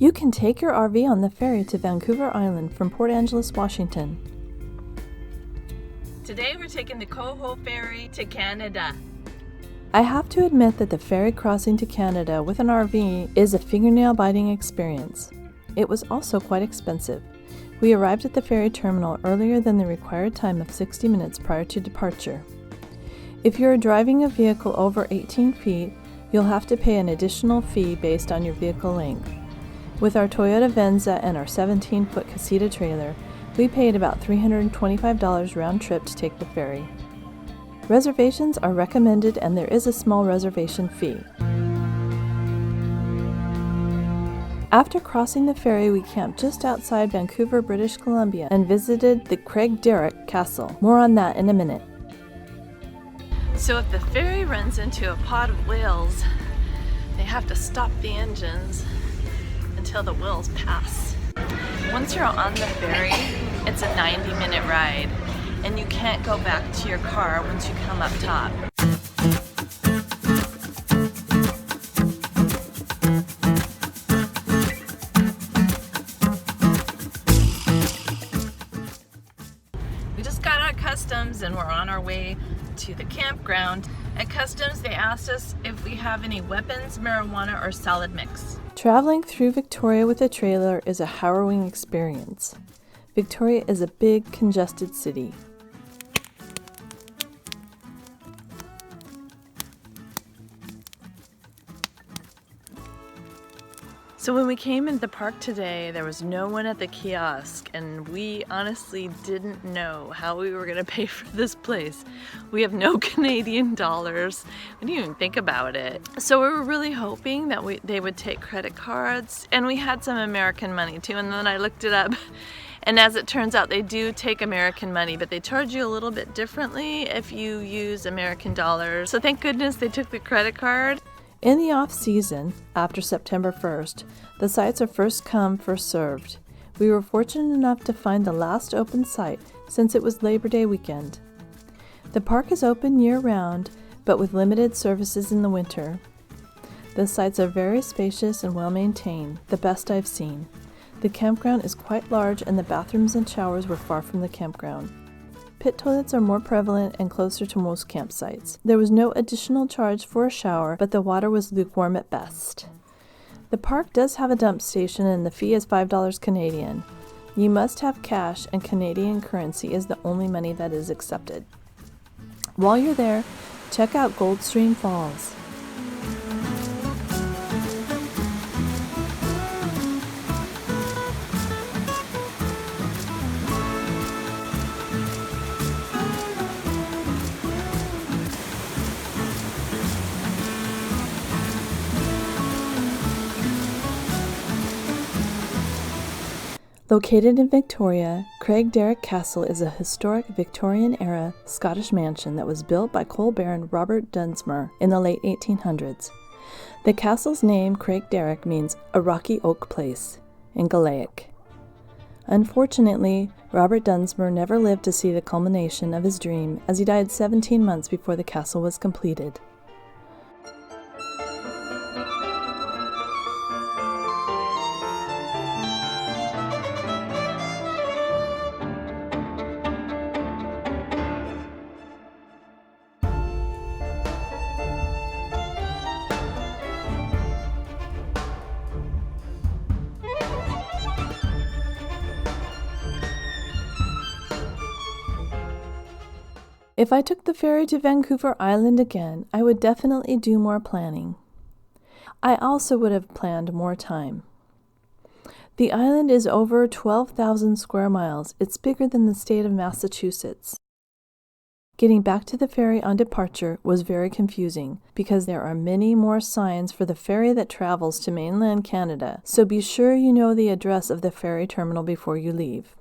You can take your RV on the ferry to Vancouver Island from Port Angeles, Washington. Today we're taking the Coho Ferry to Canada. I have to admit that the ferry crossing to Canada with an RV is a fingernail-biting experience. It was also quite expensive. We arrived at the ferry terminal earlier than the required time of 60 minutes prior to departure. If you are driving a vehicle over 18 feet, you'll have to pay an additional fee based on your vehicle length. With our Toyota Venza and our 17-foot casita trailer, we paid about $325 round trip to take the ferry. Reservations are recommended and there is a small reservation fee. After crossing the ferry, we camped just outside Vancouver, British Columbia and visited the Craigdarroch Castle. More on that in a minute. So if the ferry runs into a pod of whales, they have to stop the engines until the whales pass. Once you're on the ferry, it's a 90-minute ride, and you can't go back to your car once you come up top. We just got out of customs and we're on our way to the campground. At customs, they asked us if we have any weapons, marijuana, or solid mix. Traveling through Victoria with a trailer is a harrowing experience. Victoria is a big, congested city. So when we came into the park today, there was no one at the kiosk, and we honestly didn't know how we were gonna pay for this place. We have no Canadian dollars. We didn't even think about it. So we were really hoping that they would take credit cards, and we had some American money too, and then I looked it up. And as it turns out, they do take American money, but they charge you a little bit differently if you use American dollars. So thank goodness they took the credit card. In the off-season, after September 1st, the sites are first come, first served. We were fortunate enough to find the last open site since it was Labor Day weekend. The park is open year-round, but with limited services in the winter. The sites are very spacious and well-maintained, the best I've seen. The campground is quite large and the bathrooms and showers were far from the campground. Pit toilets are more prevalent and closer to most campsites. There was no additional charge for a shower, but the water was lukewarm at best. The park does have a dump station and the fee is $5 Canadian. You must have cash and Canadian currency is the only money that is accepted. While you're there, check out Goldstream Falls. Located in Victoria, Craigdarroch Castle is a historic Victorian-era Scottish mansion that was built by coal baron Robert Dunsmuir in the late 1800s. The castle's name, Craigdarroch, means a rocky oak place in Gaelic. Unfortunately, Robert Dunsmuir never lived to see the culmination of his dream as he died 17 months before the castle was completed. If I took the ferry to Vancouver Island again, I would definitely do more planning. I also would have planned more time. The island is over 12,000 square miles. It's bigger than the state of Massachusetts. Getting back to the ferry on departure was very confusing because there are many more signs for the ferry that travels to mainland Canada, so be sure you know the address of the ferry terminal before you leave.